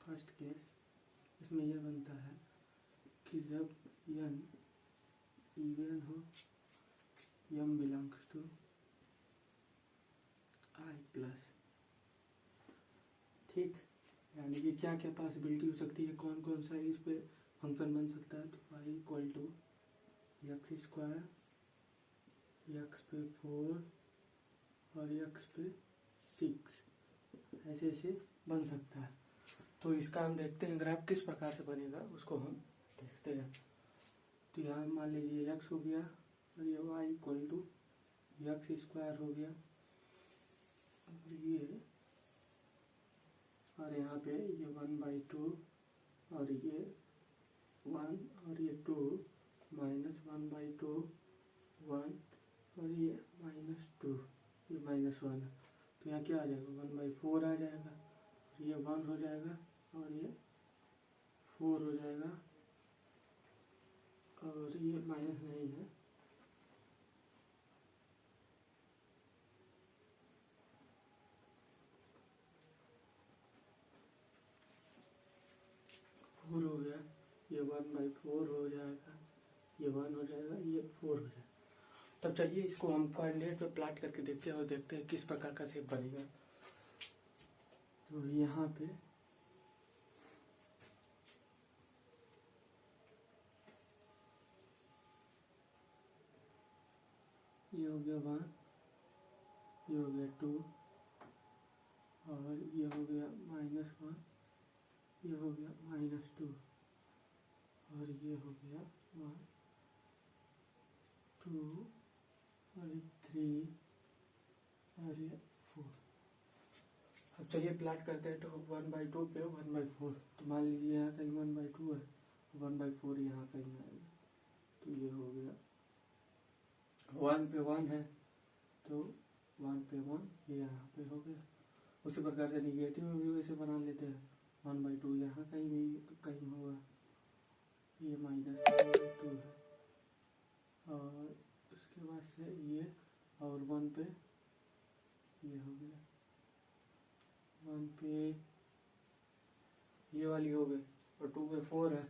First case, इसमें यह बनता है कि जब n इवन हो, m belongs to i plus, ठीक। यानी कि क्या क्या पॉसिबिलिटी हो सकती है, कौन कौन सा इस पे फंक्शन बन सकता है। तो y equal to x square, x पे 4 और एक्स पे 6, ऐसे ऐसे बन सकता है। तो इसका हम देखते हैं ग्राफ किस प्रकार से बनेगा, उसको हम देखते हैं। तो यहाँ मान लीजिए x हो गया और ये y equal to x square हो गया और ये, और यहाँ पे ये 1/2 और ये 1 और ये 2 माइनस 1/2 1 और ये -2, ये -1 है। तो यहाँ क्या आ जाएगा 1/4 आ जाएगा, ये 1 हो जाएगा और ये 4 हो जाएगा और ये माइनस नहीं है, फोर हो गया, ये 1/4 हो जाएगा, ये 1 हो जाएगा, ये 4 हो जाएगा। तब चलिए इसको हम कोऑर्डिनेट पे प्लॉट करके देखते हैं और देखते हैं किस प्रकार का शेप बनेगा। तो यहाँ पे ये हो गया 1, ये हो गया 2 और ये हो गया -1, ये हो गया -2 और ये हो गया 1 2 और ये 3 और ये 4। अब चलिए प्लॉट करते हैं। तो 1/2 पे 1/4, तो मान लीजिए यहाँ कहीं 1/2 है, 1/4 यहाँ कहीं आएगा। तो ये हो गया 1 पे 1 है, तो 1 पे 1 ये यहाँ पे हो गया। उसी प्रकार से निगेटिव में भी वैसे बना लेते हैं, 1/2 यहाँ कहीं भी कहीं होगा, ये -1/2 है और उसके बाद से ये और 1 पे ये हो गया, 1 पे ये वाली हो गई और 2 पे 4 है,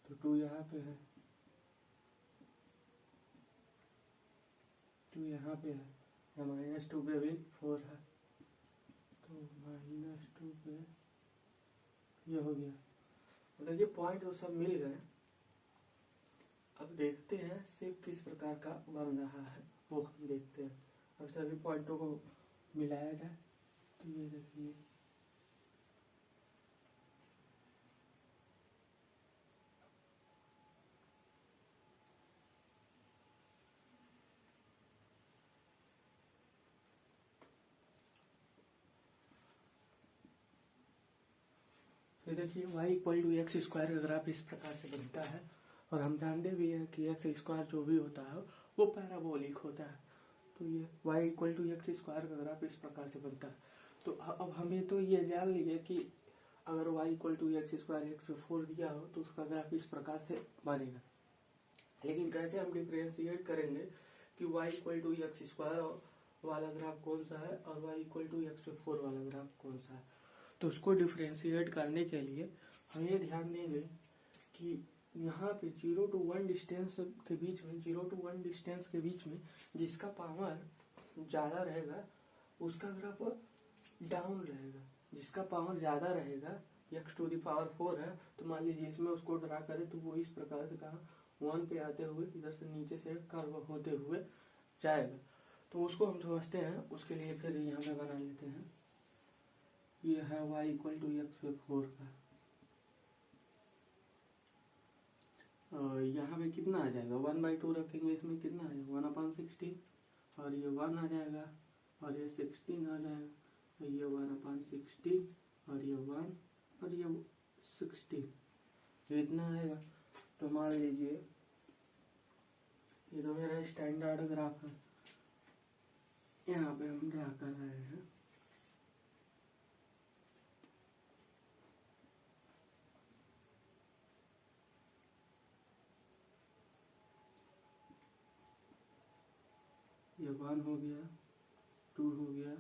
तो 2 यहाँ पे है, 2 यहाँ पे है, -2 पे भी 4 है, तो -2 पे ये हो गया। मतलब ये पॉइंट वो सब मिल गए। अब देखते हैं शेप किस प्रकार का बन रहा है, वो हम देखते हैं। अब सभी पॉइंटों को मिलाया जाए तो ये देखिए, तो देखिए y equal to x square का ग्राफ इस प्रकार से बनता है। और हम जानते भी हैं कि एक्स स्क्वायर जो भी होता है वो पैराबोलिक होता है। तो ये y equal to x square का ग्राफ इस प्रकार से बनता है। तो अब हमें तो ये जान लिए कि अगर y equal to x square x पे 4 दिया हो तो उसका ग्राफ इस प्रकार से बनेगा। लेकिन कैसे हम डिफ्रेंशिएट करेंगे कि y equal to x square वाला ग्राफ कौन सा है और y इक्वल टू एक्स पे 4 वाला ग्राफ कौन सा है। तो उसको डिफ्रेंशिएट करने के लिए हम ये ध्यान देंगे कि यहाँ पे 0 to 1 डिस्टेंस के बीच में, 0 to 1 डिस्टेंस के बीच में जिसका पावर ज़्यादा रहेगा उसका ग्राफ डाउन रहेगा। जिसका पावर ज़्यादा रहेगा, x⁴ है, तो मान लीजिए इसमें उसको ड्रा करें तो वो इस प्रकार से कहा 1 पे आते हुए इधर से नीचे से कर्व होते हुए जाएगा। तो उसको हम समझते हैं, उसके लिए फिर यहाँ पे बना लेते हैं। ये है y इक्वल टू एक्स पे 4 का, और यहाँ पे कितना आ जाएगा 1/2 रखेंगे, इसमें कितना आ जाएगा 1/16 और ये 1 आ जाएगा और ये 16 आ जाएगा, तो ये 1/16 और ये 1 और ये 16 इतना आएगा। तो मान लीजिए ये तो मेरा स्टैंडर्ड ग्राफ है, यहाँ पे हम ड्रा कर रहे हैं। ये 1 हो गया, 2 हो गया,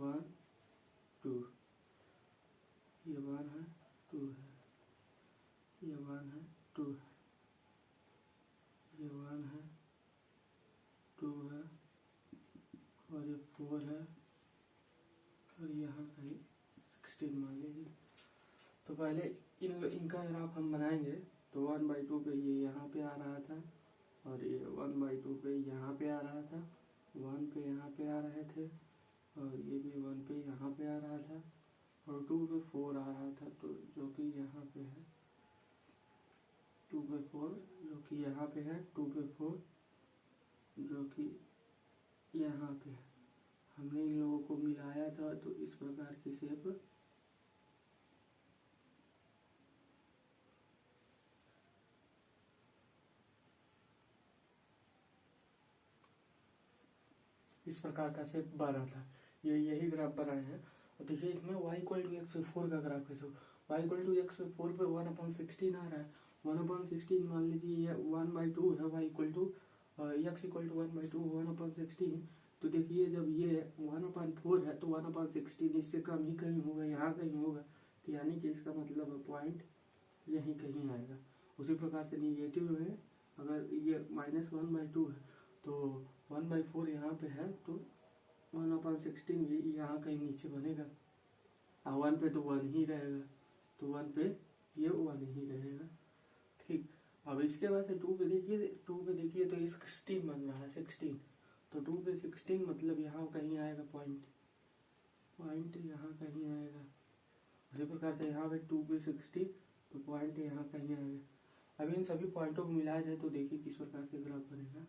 1 2, ये 1 है यहाँ कहीं 16 मान लीजिए। तो पहले इनका ग्राफ हम बनाएंगे। तो 1/2 पे ये यहाँ पे आ रहा था और ये 1/2 पे यहाँ पे आ रहा था, 1 पे यहाँ पे आ रहे थे और ये भी 1 पे यहाँ पे आ रहा था और 2 पे 4 आ रहा था। तो जो कि यहाँ पे है 2 पे 4, जो कि यहाँ पे है 2 पे 4, जो कि यहाँ पे है। हमने इन लोगों को मिलाया था तो इस प्रकार की शेप इस प्रकार का शेप बना था। ये यही ग्राफ बनाए हैं। और देखिए इसमें y = x/4 का ग्राफ है। तो y = x/4 पे 1/16 आ रहा है। 1/16 मान लीजिए ये 1/2 है, y = x = 1/2 1/16। तो देखिए जब ये 1/4 है तो 1/16 इससे कम ही कहीं होगा, यहाँ कहीं होगा। तो यानी कि इसका मतलब पॉइंट यहीं कहीं आएगा। उसी प्रकार से निगेटिव में अगर ये -1/2 है तो 1/4 यहाँ पे है तो 1/16 भी यहाँ कहीं नीचे बनेगा। 1 पे तो 1 ही रहेगा, तो 1 पे ये 1 ही रहेगा। ठीक। अब इसके बाद से 2 पे देखिए तो ये 16 बन रहा है, 16। तो 2 पे 16 मतलब यहाँ कहीं आएगा पॉइंट यहाँ कहीं आएगा। उसी प्रकार से यहाँ पे 2 पे 16 तो पॉइंट यहाँ कहीं आएगा। अब इन सभी पॉइंटों को मिलाया जाए तो देखिए किस प्रकार से ग्राफ बनेगा।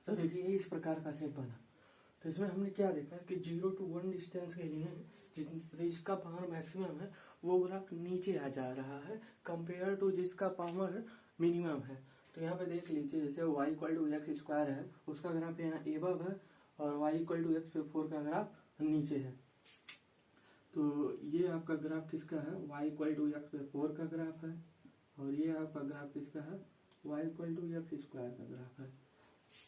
तो देखिए इस प्रकार का शेप बना। तो इसमें हमने क्या देखा कि 0 to 1 डिस्टेंस के लिए जिसका पावर मैक्सिमम है वो ग्राफ नीचे आ जा रहा है कंपेयर टू जिसका पावर मिनिमम है। तो यहाँ पे देख लीजिए जैसे y = x² है, उसका ग्राफ यहाँ एबव है और y = x/4 का ग्राफ नीचे है। तो ये आपका ग्राफ किसका है, y = x/4 का ग्राफ है और ये आपका ग्राफ किसका है, y = x² का ग्राफ है।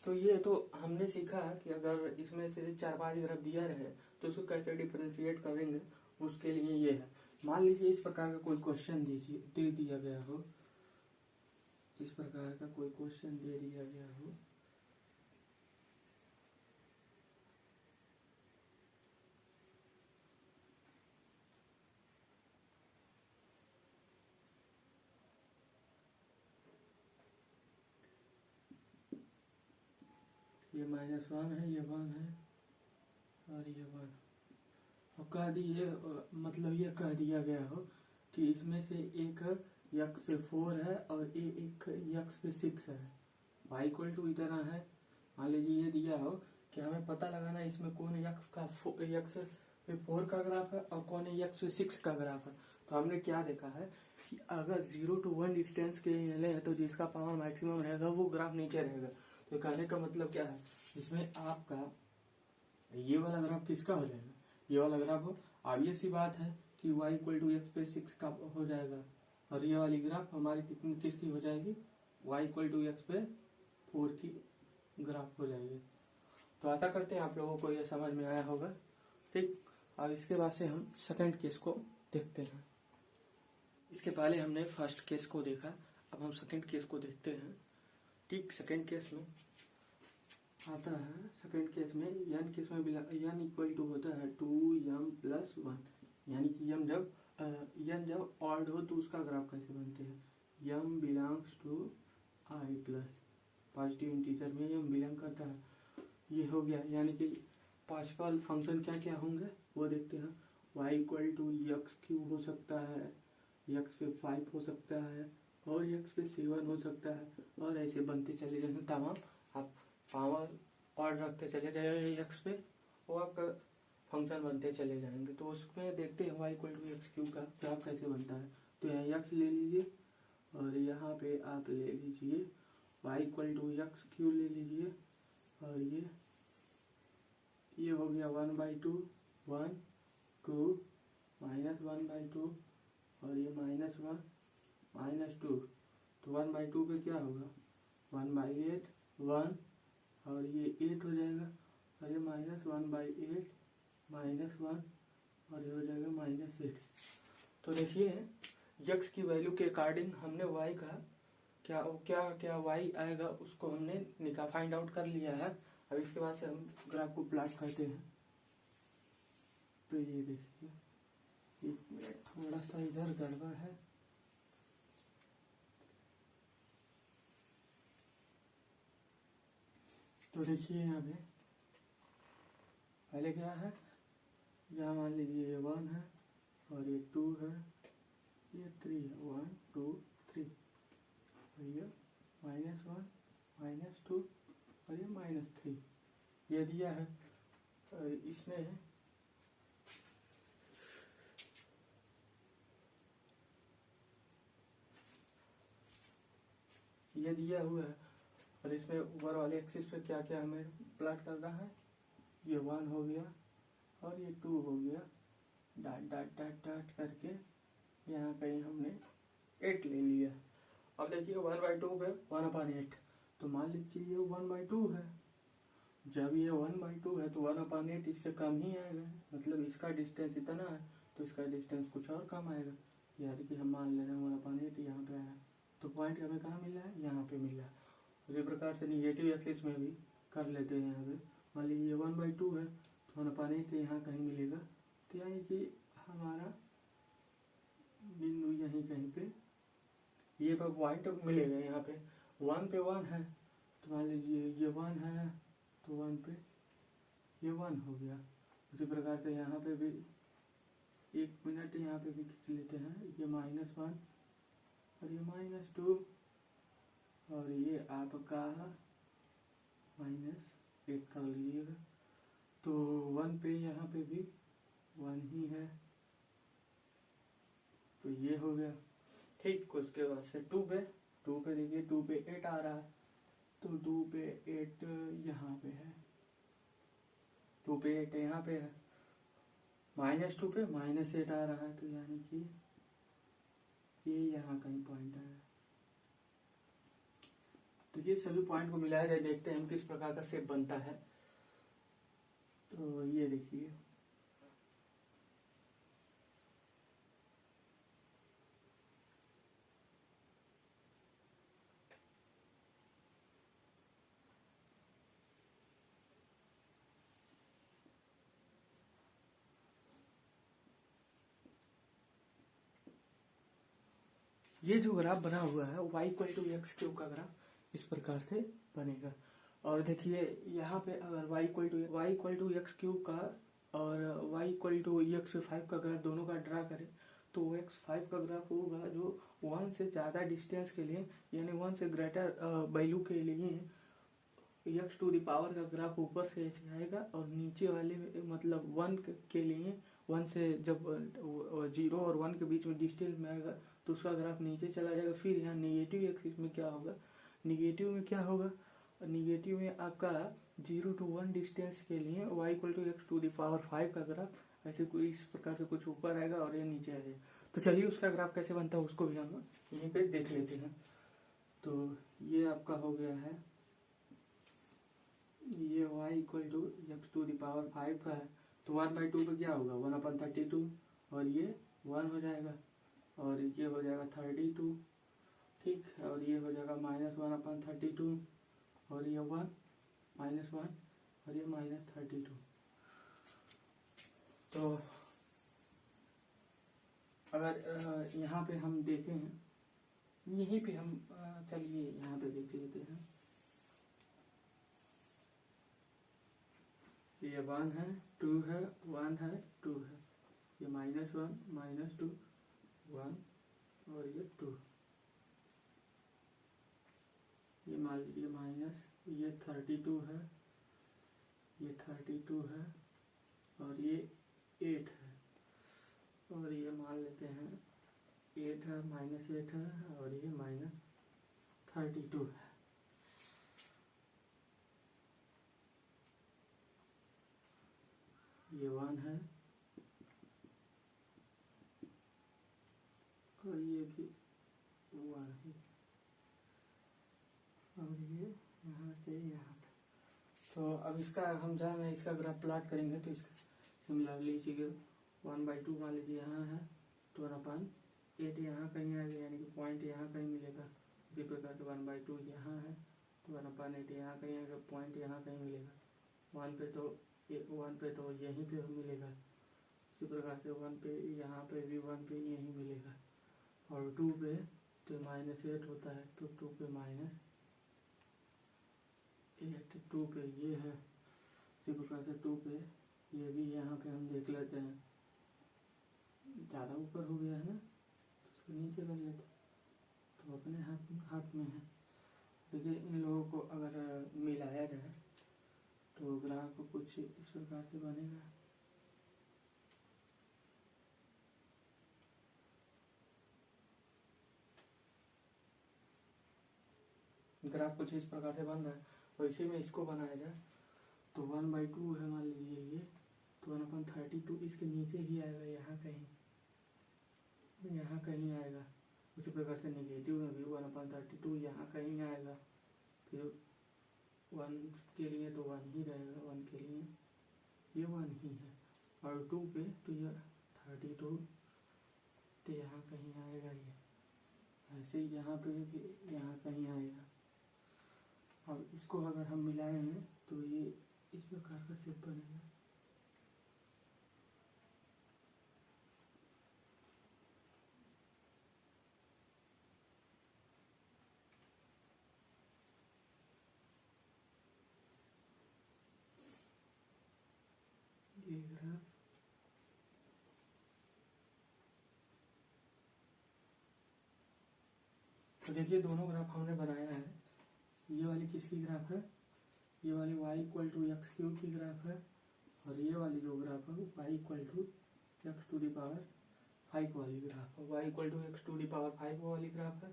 तो ये तो हमने सीखा कि अगर इसमें से 4-5 ग्राफ दिया रहे तो उसको कैसे डिफरेंशिएट करेंगे, उसके लिए ये है। मान लीजिए इस प्रकार का कोई क्वेश्चन दे दिया गया हो, इस प्रकार का कोई क्वेश्चन दे दिया गया हो ये -1 है, ये 1 है और ये 1 और कह दिए मतलब ये कह दिया गया हो कि इसमें से एक x/4 है और एक x/6 है। y = इतना है। मान लीजिए ये दिया हो कि हमें पता लगाना है इसमें कौन x/4 का ग्राफ है और कौन x/6 का ग्राफ है। तो हमने क्या देखा है कि अगर 0 to 1 डिस्टेंस के लिए ले तो जिसका पावर मैक्सिमम रहेगा वो ग्राफ नीचे रहेगा। तो कहने का मतलब क्या है, इसमें आपका ये वाला ग्राफ किसका हो जाएगा, ये वाला ग्राफ हो। ऑब्वियस सी बात है कि y = x/6 का हो जाएगा और ये वाली ग्राफ हमारी किसकी हो जाएगी, y = x/4 की ग्राफ हो जाएगी। तो आशा करते हैं आप लोगों को ये समझ में आया होगा। ठीक। अब इसके बाद से हम सेकंड केस को देखते हैं। इसके पहले हमने फर्स्ट केस को देखा, अब हम सेकंड केस को देखते हैं। ठीक। सेकंड केस में आता है, सेकंड केस में n केस में n = होता है 2m+1, यानी कि n जब ऑड हो तो उसका ग्राफ कैसे बनते हैं, m belongs to i+, positive integer में m बिलोंग करता है। ये हो गया, यानी कि पॉसिबल फंक्शन क्या क्या होंगे वो देखते हैं। y = x³ हो सकता है, x/5 हो सकता है और x/7 हो सकता है और ऐसे बनते चले जाएंगे तमाम। आप पावर और रखते चले जाइए x पे और आपका फंक्शन बनते चले जाएंगे। तो उसमें देखते हैं y = x³ का ग्राफ कैसे बनता है। तो यहाँ x ले लीजिए और यहाँ पे आप ले लीजिए y = x³ ले लीजिए और ये हो गया 1/2 1 2 -1/2 और ये -1 -2, तो 1/2 पे क्या होगा 1/8 1, और ये 8 हो जाएगा, और ये -1/8 -1, और ये हो जाएगा -8। तो देखिए यक्स की वैल्यू के अकॉर्डिंग हमने वाई का क्या क्या क्या वाई आएगा उसको हमने फाइंड आउट कर लिया है। अब इसके बाद से हम ग्राफ को प्लॉट करते हैं। तो ये देखिए, एक मिनट, थोड़ा सा इधर गड़बड़ है। तो देखिए यहाँ पे पहले क्या है, यहाँ मान लीजिए ये 1 है, और ये 2 है, ये 3 है, 1 2 3, और ये -1 -2, और ये -3, ये दिया है। और इसमें ये दिया हुआ है, और इसमें ऊपर वाले एक्सिस पे क्या क्या हमें प्लॉट करना है, ये 1 हो गया, और ये 2 हो गया, डॉट डॉट डॉट डॉट करके यहाँ कहीं हमने 8 ले लिया। अब देखिए 1/2 पे 1/8, तो मान लीजिए ये 1/2 है। जब ये 1/2 है तो 1/8 इससे कम ही आएगा, मतलब इसका डिस्टेंस इतना है तो इसका डिस्टेंस कुछ और कम आएगा। यानी कि हम मान ले रहे हैं 1/8 यहाँ पे आया, तो पॉइंट हमें कहाँ मिला है, यहाँ पे मिला है। उसी प्रकार से निगेटिव एक्सिस में भी कर लेते हैं। यहाँ पे मान लीजिए ये 1/2 है, तो 1/8 यहाँ कहीं मिलेगा, तो यानी कि हमारा बिंदु यहीं कहीं पे ये पॉइंट मिलेगा। यहाँ पे 1 पे 1 है, तो मान लीजिए ये 1 है, तो 1 पे ये 1 हो गया। उसी प्रकार से यहाँ पे भी 1 मिनट यहाँ पे भी खींच लेते हैं, ये -1 और ये -2, और ये आपका -8 कर लीजिएगा। तो 1 पे यहाँ पे भी 1 ही है, तो ये हो गया। ठीक, उसके बाद से 2 पे देखिए 2 पे 8 आ रहा है, तो 2 पे 8 यहाँ पे है, 2 पे 8 यहाँ पे है, -2 पे -8 आ रहा है, तो यानी कि ये यहाँ कहीं पॉइंट है। तो ये सभी पॉइंट को मिलाया जाए, देखते हैं हम किस प्रकार का शेप बनता है। तो ये देखिए, ये जो ग्राफ बना हुआ है y = x³ का ग्राफ इस प्रकार से बनेगा। और देखिए यहाँ पे अगर y = x³ का और y = x5 का ग्राफ दोनों का ड्रा करें, तो x5 का ग्राफ होगा जो 1 से ज़्यादा डिस्टेंस के लिए, यानी 1 से ग्रेटर वैल्यू के लिए x⁴ का ग्राफ ऊपर से ऐसे आएगा, और नीचे वाले मतलब 1 के लिए 1 से जब 0 और 1 के बीच में डिस्टेंस में आएगा तो उसका ग्राफ नीचे चला जाएगा। फिर यहाँ निगेटिव एक्सिस में क्या होगा, निगेटिव में आपका 0 to 1 डिस्टेंस के लिए y = x⁵ का ग्राफ ऐसे कोई इस प्रकार से कुछ ऊपर आएगा और ये नीचे आ जाएगा। तो चलिए उसका ग्राफ कैसे बनता है उसको भी हम यहीं पे देख लेते हैं। तो ये आपका हो गया है, ये y = x⁵ का है, तो 1/2 पे क्या होगा 1/32, और ये 1 हो जाएगा, और ये हो जाएगा 32, ठीक, और ये हो जाएगा -1/32, और ये 1 -1, और ये -32। तो अगर यहाँ पे हम देखें, यहीं पे हम चलिए यहाँ पे देख लेते हैं, ये 1 है 2 है 1 है 2 है, ये -1 -2 1, और ये 2, ये मान लीजिए माइनस, ये 32 है, ये 32 है, और ये 8 है, और ये मान लेते हैं 8 है -8 है, और ये -32 है। ये 1 है, और ये भी 1 ही, और ये यहाँ से यहाँ तक। तो अब इसका हम जान रहे हैं, इसका ग्राफ प्लॉट करेंगे तो इसका सिमिलरली इसी के 1/2 मान लीजिए यहाँ है, तो 1/8 यहाँ कहीं आएगा, यानी कि पॉइंट यहाँ कहीं मिलेगा। इसी प्रकार से 1/2 यहाँ है, तो 1/8 यहाँ कहीं आएगा, पॉइंट यहाँ कहीं मिलेगा। 1 पे तो यहीं पे मिलेगा। इसी प्रकार से 1 पे यहाँ पे भी 1 पे यहीं मिलेगा, और 2 पे तो -8 होता है, तो 2 पे -8, 2 पे ये है। इसी प्रकार से 2 पे ये भी यहाँ पे हम देख लेते हैं, ज़्यादा ऊपर हो गया है ना, इसको नीचे कर लेते, तो अपने हाथ में है। देखिए इन लोगों को अगर मिलाया जाए तो ग्राफ कुछ इस प्रकार से बनेगा। ग्राफ कुछ इस प्रकार से बन रहा है, और इसी में इसको बनाया जाए तो 1/2 है मान लीजिए ये, तो 1/32 इसके नीचे ही आएगा, यहाँ कहीं आएगा। उसी प्रकार से नेगेटिव में भी 1/32 यहाँ कहीं आएगा, फिर 1 के लिए तो 1 ही रहेगा, 1 के लिए ये 1 ही है, और 2 पे तो ये 32 तो यहाँ कहीं आएगा ये, ऐसे ही यहाँ पे भी यहाँ कहीं आएगा। और इसको अगर हम मिलाए हैं तो ये इस प्रकार का शेप बनेगा। ये ग्राफ तो देखिए दोनों ग्राफ हमने बनाया है। ये वाली किसकी ग्राफ है, ये वाली y=x³ की ग्राफ है, और ये वाली जो ग्राफ है y=x⁵ वाली ग्राफ है, y=x⁵ वाली ग्राफ है।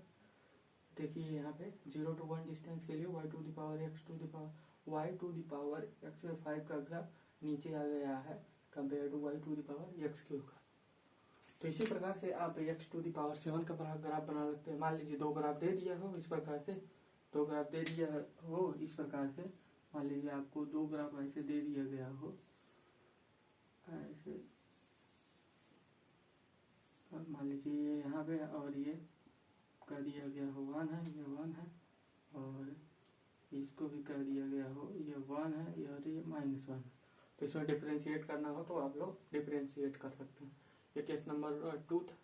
देखिए यहाँ पे 0 to 1 डिस्टेंस के लिए y⁵ का ग्राफ नीचे आ गया है कंपेयर टू y⁵ का। तो इसी प्रकार से आप x⁷ का ग्राफ बना सकते हैं। मान लीजिए 2 ग्राफ दे दिया हो इस प्रकार से, 2 ग्राफ दे दिया हो इस प्रकार से, मान लीजिए आपको 2 ग्राफ ऐसे दे दिया गया हो ऐसे, मान लीजिए ये यहाँ पे और ये कर दिया गया हो 1 है, ये 1 है, और इसको भी कर दिया गया हो ये 1 है और ये -1 है। तो इसमें डिफ्रेंशिएट करना हो तो आप लोग डिफ्रेंशिएट कर सकते हैं। ये केस नंबर 2 था।